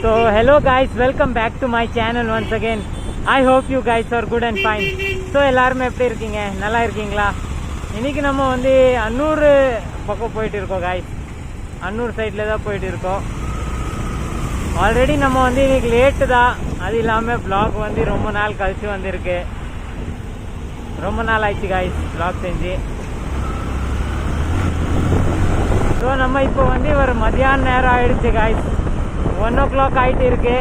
So hello guys, welcome back to my channel once again. I hope you guys are good and fine. So எல்லாரும் எப்படி இருக்கீங்க? நல்லா இருக்கீங்களா? இன்னைக்கு நம்ம வந்து அன்னூர் பக்கம் போயிட்டு இருக்கோம் guys. அன்னூர் சைட்ல தான் போயிட்டு இருக்கோம். ஆல்ரெடி நம்ம வந்து இன்னைக்கு லேட் தான். அது இல்லாம vlog வந்து ரொம்ப நாள் கழிச்சு வந்திருக்கு. ரொம்ப நாள் ஆயிடுச்சு guys vlog செஞ்சு. ஸோ நம்ம இப்போ வந்து ஒரு மதியான நேரம் ஆயிடுச்சு guys. 1 o'clock ஆகிட்டு இருக்கு.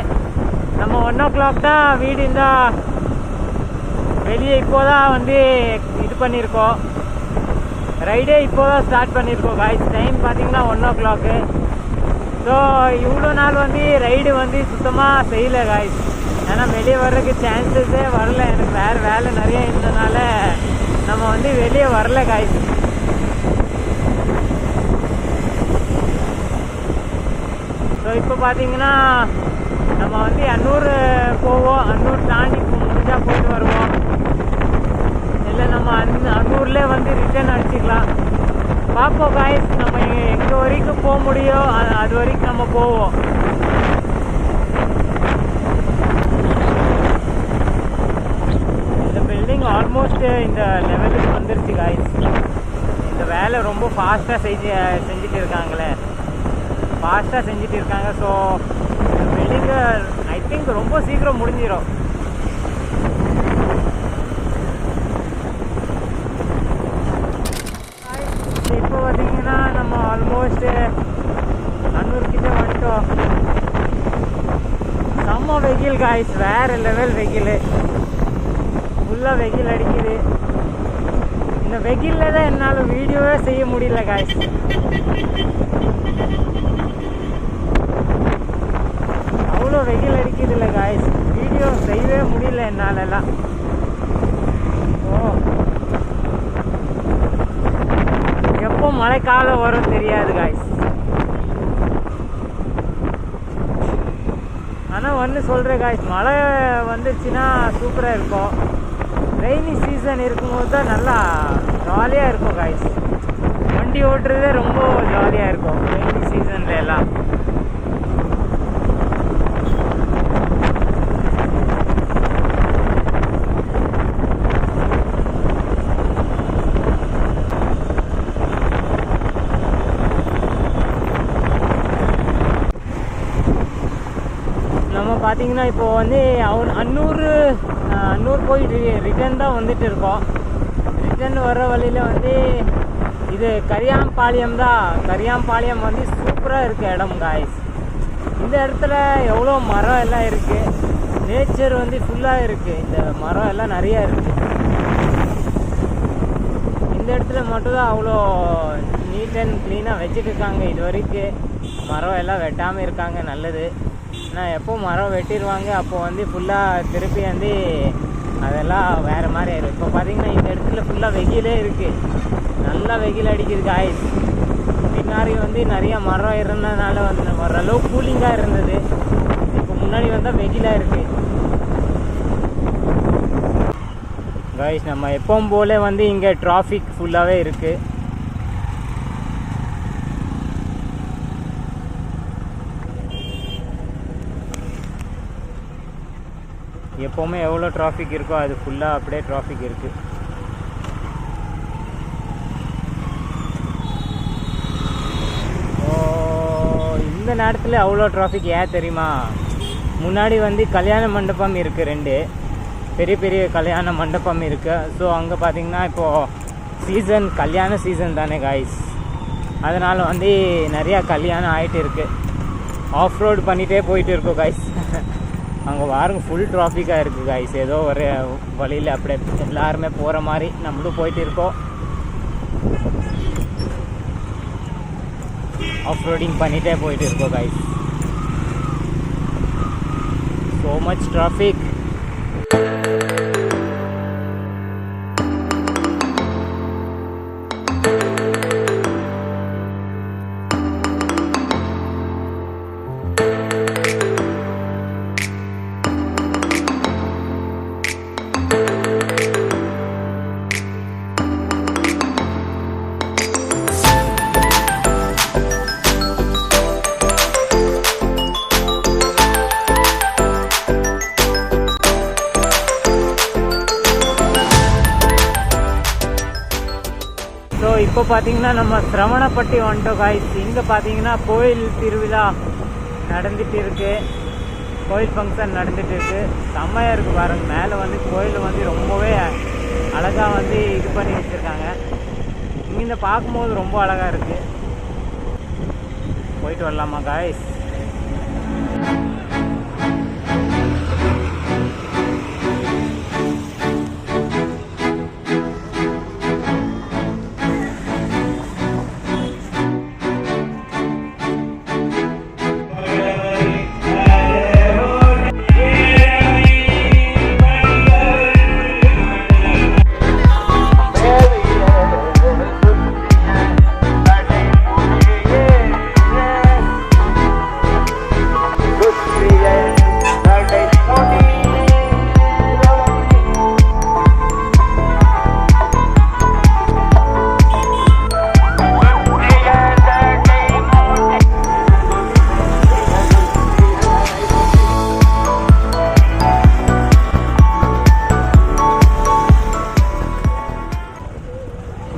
நம்ம 1 o'clock தான் வீடு இருந்தால் வெளியே இப்போதான் வந்து இது பண்ணியிருக்கோம். ரைடே இப்போதான் ஸ்டார்ட் பண்ணியிருக்கோம் guys. டைம் பார்த்தீங்கன்னா 1 o'clock. ஸோ இவ்வளோ நாள் வந்து ரைடு வந்து சுத்தமாக செய்யலை guys. ஏன்னா வெளியே வர்றதுக்கு சான்சஸே வரல. எனக்கு வேறு வேலை நிறைய இருந்ததுனால நம்ம வந்து வெளியே வரல guys. ஸோ இப்போ பார்த்தீங்கன்னா நம்ம வந்து அன்னூர் போவோம். அன்னூர் தாண்டி முடிஞ்சால் போயிட்டு வருவோம். இல்லை நம்ம அன்னூர்லேயே வந்து ரிட்டர்ன் அடிச்சுக்கலாம். பார்ப்போம் காய்ஸ். நம்ம எங்கே வரைக்கும் போக முடியும் அது வரைக்கும் நம்ம போவோம். இந்த பில்டிங் ஆல்மோஸ்ட் இந்த லெவலுக்கு வந்துருச்சு காய்ஸ். இந்த வேலை ரொம்ப ஃபாஸ்ட்டாக செஞ்சுட்டு இருக்காங்களே. ஃபாஸ்ட்டாக செஞ்சுட்டு இருக்காங்க. ஸோ பில்டிங்கு ஐ திங்க் ரொம்ப சீக்கிரம் முடிஞ்சிடும். இப்போ பார்த்தீங்கன்னா நம்ம ஆல்மோஸ்ட் அன்னூர்கிட்ட வந்துட்டோம். செம்ம வெயில் காய்ஸ், வேறு லெவல் வெயில். ஃபுல்லாக வெயில் அடிக்குது. இந்த வெயிலில் தான் என்னால் வீடியோவே செய்ய முடியல காய்ஸ். அவ்வளோ வெயில் அடிக்குது இல்லை காய்ஸ். வீடியோ செய்யவே முடியல என்னாலெல்லாம். ஓ, எப்போ மழைக்காலம் வரும் தெரியாது காய்ஸ். ஆனால் ஒன்று சொல்கிறேன் காய்ஸ், மழை வந்துச்சுன்னா சூப்பராக இருக்கும். ரெய்னி சீசன் இருக்கும்போது தான் நல்லா ஜாலியாக இருக்கும் காய்ஸ். வண்டி ஓட்டுறதே ரொம்ப ஜாலியாக இருக்கும் ரெய்னி சீசனில் எல்லாம். நம்ம பார்த்தீங்கன்னா இப்போ வந்து அன்னூர் போய் ரிட்டர்ன் தான் வந்துட்டு இருக்கோம். ரிட்டர்ன் வர்ற வழியில் வந்து இது கரியாம்பாளையம் தான். கரியாம்பாளையம் வந்து சூப்பராக இருக்குது இடம் காய்ஸ். இந்த இடத்துல எவ்வளோ மரம் எல்லாம் இருக்குது. நேச்சர் வந்து ஃபுல்லாக இருக்குது. இந்த மரம் எல்லாம் நிறையா இருக்குது. இந்த இடத்துல மட்டும்தான் அவ்வளோ நீட் அண்ட் க்ளீனாக வச்சுட்டு இருக்காங்க. இது வரைக்கும் மரம் எல்லாம் வெட்டாமல் இருக்காங்க. நல்லது. ஆனால் எப்போ மரம் வெட்டிடுவாங்க அப்போ வந்து ஃபுல்லாக திருப்பி வந்து அதெல்லாம் வேறு மாதிரி ஆயிடும். இப்போ பார்த்தீங்கன்னா இந்த இடத்துல ஃபுல்லாக வெயிலே இருக்குது. நல்லா வெயில் அடிக்குது காய்ஸ். பின்னாடி வந்து நிறைய மரம் இருந்ததுனால வந்து ஓரளவு கூலிங்காக இருந்தது. இப்போ முன்னாடி வந்தால் வெயிலாக இருக்குது காய்ஸ். நம்ம எப்பவும் போல் வந்து இங்கே டிராஃபிக் ஃபுல்லாகவே இருக்குது. எப்போவுமே எவ்வளோ டிராஃபிக் இருக்கோ அது ஃபுல்லாக அப்படியே டிராஃபிக் இருக்குது. இந்த நேரத்தில் அவ்வளோ டிராஃபிக் ஏன் தெரியுமா? முன்னாடி வந்து கல்யாண மண்டபம் இருக்குது. 2 பெரிய பெரிய கல்யாண மண்டபம் இருக்குது. ஸோ அங்கே பார்த்திங்கன்னா இப்போது கல்யாண சீசன் தானே காய்ஸ். அதனால் வந்து நிறையா கல்யாணம் ஆகிட்டு இருக்குது. ஆஃப் ரோடு பண்ணிகிட்டே போயிட்டு இருக்கோம் காய்ஸ். அங்கே பாருங்க ஃபுல் டிராஃபிக்காக இருக்குது காய்ஸ். ஏதோ ஒரு வழியில் அப்படியே எல்லாருமே போகிற மாதிரி நம்மளும் போயிட்டு இருக்கோம். ஆஃப் ரோடிங் பண்ணிகிட்டே போயிட்டு இருக்கோம் காய்ஸ். So much traffic. இப்போ பார்த்தீங்கன்னா நம்ம சிரவணப்பட்டி வந்துட்டோம் காய்ஸ். இங்கே பார்த்தீங்கன்னா கோயில் திருவிழா நடந்துட்டு இருக்கு, கோயில் ஃபங்க்ஷன் நடந்துட்டு இருக்கு. செம்மையாக இருக்குது பாருங்க. மேலே வந்து கோயில் வந்து ரொம்பவே அழகாக வந்து இது பண்ணி வச்சுருக்காங்க. இங்கேருந்து பார்க்கும்போது ரொம்ப அழகாக இருக்குது. போயிட்டு வரலாமா காய்ஸ்?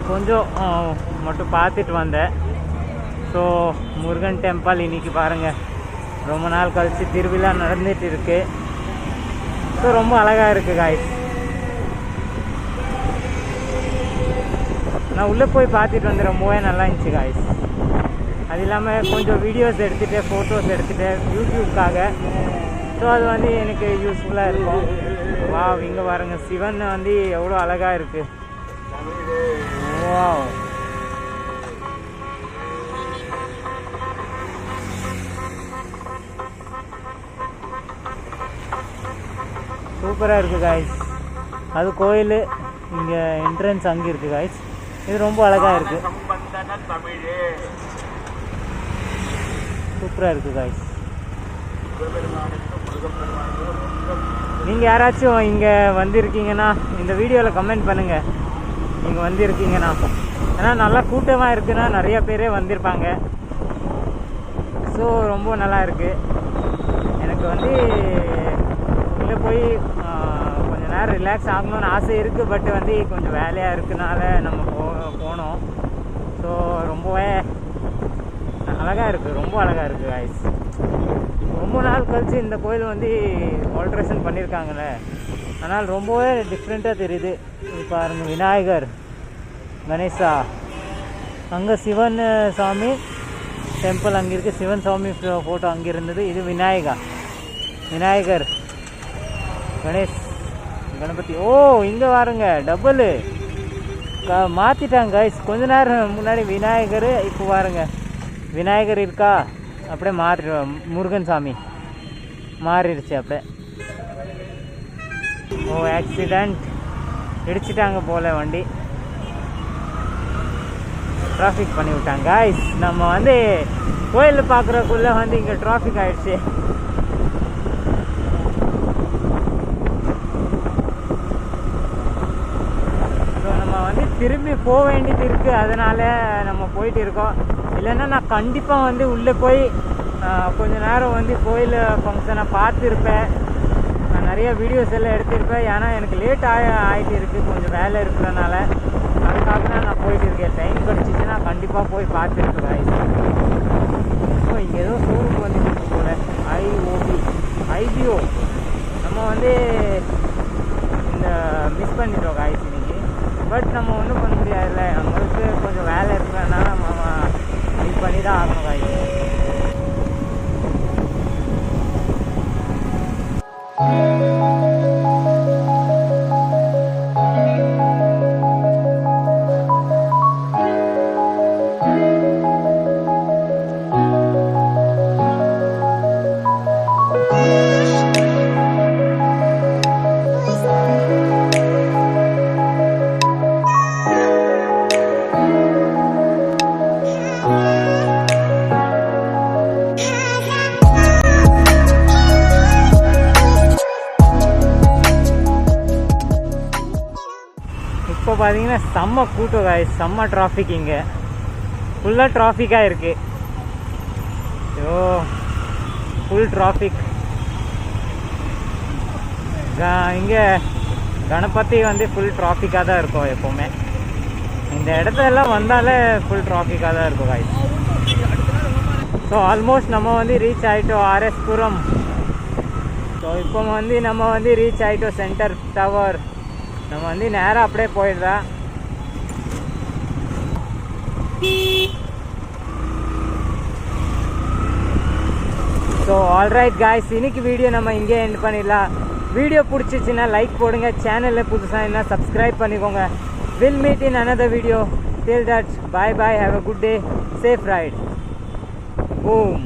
கொஞ்சம் மட்டும் பார்த்துட்டு வந்தேன். ஸோ முருகன் டெம்பிள் இன்றைக்கி பாருங்கள், ரொம்ப நாள் கழித்து திருவிழா நடந்துட்டு இருக்கு. ஸோ ரொம்ப அழகாக இருக்குது காய்ஸ். நான் உள்ளே போய் பார்த்துட்டு வந்து ரொம்பவே நல்லா இருந்துச்சு காய்ஸ். அது இல்லாமல் கொஞ்சம் வீடியோஸ் எடுத்துகிட்டு ஃபோட்டோஸ் எடுத்துகிட்டு யூடியூப்காக. ஸோ அது வந்து எனக்கு யூஸ்ஃபுல்லாக இருக்கும். வா, இங்கே பாருங்கள், சிவன் வந்து எவ்வளோ அழகாக இருக்குது. வாவ், சூப்பராக இருக்குது காய்ஸ். அது கோயில், இங்கே என்ட்ரன்ஸ் அங்கே இருக்குது காய்ஸ். இது ரொம்ப அழகாக இருக்குது, சூப்பராக இருக்குது காய்ஸ். நீங்கள் யாராச்சும் இங்கே வந்திருக்கீங்கன்னா இந்த வீடியோவில் கமெண்ட் பண்ணுங்கள், நீங்கள் வந்திருக்கீங்கண்ணா. ஏன்னா நல்லா கூட்டமாக இருக்குன்னா நிறைய பேரே வந்திருப்பாங்க. ஸோ ரொம்ப நல்லா இருக்குது. எனக்கு வந்து உள்ளே போய் கொஞ்ச நேரம் ரிலாக்ஸ் ஆகணும்னு ஆசை இருக்குது. பட் வந்து கொஞ்சம் வேலையாக இருக்குனால நம்ம போனோம். ஸோ ரொம்பவே அழகாக இருக்குது, ரொம்ப அழகாக இருக்குது காய்ஸ். ரொம்ப நாள் கழிச்சு இந்த கோயில் வந்து ஆல்ட்ரேஷன் பண்ணியிருக்காங்களே, ஆனால் ரொம்பவே டிஃப்ரெண்ட்டாக தெரியுது. பாருங்க, விநாயகர், கணேசா, அங்கே சிவன் சாமி டெம்பிள் அங்கே இருக்குது. சிவன் சாமி ஃபோட்டோ அங்கே இருந்தது. இது விநாயகர், கணேஷ், கணபதி. ஓ, இங்கே பாருங்க, டபுள் மாற்றிட்டாங்க கைஸ். கொஞ்ச நேரம் முன்னாடி விநாயகர், இப்போ பாருங்க விநாயகர் இருக்கா, அப்படியே மாறி முருகன் சாமி மாறிடுச்சு அப்படியே. ஓ, ஆக்சிடெண்ட், இடிச்சிட்டாங்க போல் வண்டி, டிராஃபிக் பண்ணி விட்டாங்க காய்ஸ். நம்ம வந்து கோயில் பார்க்குறக்குள்ளே வந்து இங்கே டிராஃபிக் ஆகிடுச்சு. ஸோ நம்ம வந்து திரும்பி போக வேண்டியது இருக்குது, அதனால் நம்ம போயிட்டு இருக்கோம். இல்லைன்னா நான் கண்டிப்பாக வந்து உள்ளே போய் கொஞ்ச நேரம் வந்து கோயில் ஃபங்க்ஷனை பார்த்துருப்பேன். நான் நிறைய வீடியோஸ் எல்லாம் எடுத்திருப்பேன். ஏன்னா எனக்கு லேட் ஆகிட்டு இருக்குது, கொஞ்சம் வேலை இருக்கிறதுனால. அதுக்காக தான் நான் போயிட்டு இருக்கேன். டைம் கிடச்சிச்சுன்னா கண்டிப்பாக போய் பார்த்துருக்கேன் காய்ஸ். ஸோ இங்கே ஏதோ ஷோரூம் வந்துட்டு போல, ஐபிஓ. நம்ம வந்து இந்த மிஸ் பண்ணிட்டோம் காய்ஸ் இன்னைக்கு. பட் நம்ம ஒன்றும் பண்ண முடியாதுல்ல, நம்மளுக்கு கொஞ்சம் வேலை இருக்கிறதுனால நம்ம இது பண்ணி தான் ஆகணும் காய்ஸ். இப்போ பார்த்தீங்கன்னா செம்ம கூட்டம் காய்ஸ், செம்ம டிராஃபிக். இங்கே ஃபுல்லாக டிராஃபிக்காக இருக்குது. ஐயோ, ஃபுல் டிராஃபிக். இங்கே கணபதி வந்து ஃபுல் டிராஃபிக்காக தான் இருக்கும் எப்போவுமே. இந்த இடத்துல எல்லாம் வந்தாலே ஃபுல் டிராஃபிக்காக தான் இருக்கும் காய்ஸ். ஸோ ஆல்மோஸ்ட் நம்ம வந்து ரீச் ஆகிட்டோம் ஆர்எஸ் புரம். ஸோ இப்போ வந்து நம்ம வந்து ரீச் ஆகிட்டோம் சென்டர் டவர். நம்ம வந்து நேராக அப்படியே போயிடுறா. ஸோ ஆல்ரைட் காய்ஸ், இன்னைக்கு வீடியோ நம்ம இங்கே எண்ட் பண்ணிடலாம். வீடியோ பிடிச்சிச்சின்னா லைக் போடுங்க, சேனலில் புதுசாக என்ன சப்ஸ்கிரைப் பண்ணிக்கோங்க. Will meet in another video. Till that, bye bye, have a good day, safe ride. Boom.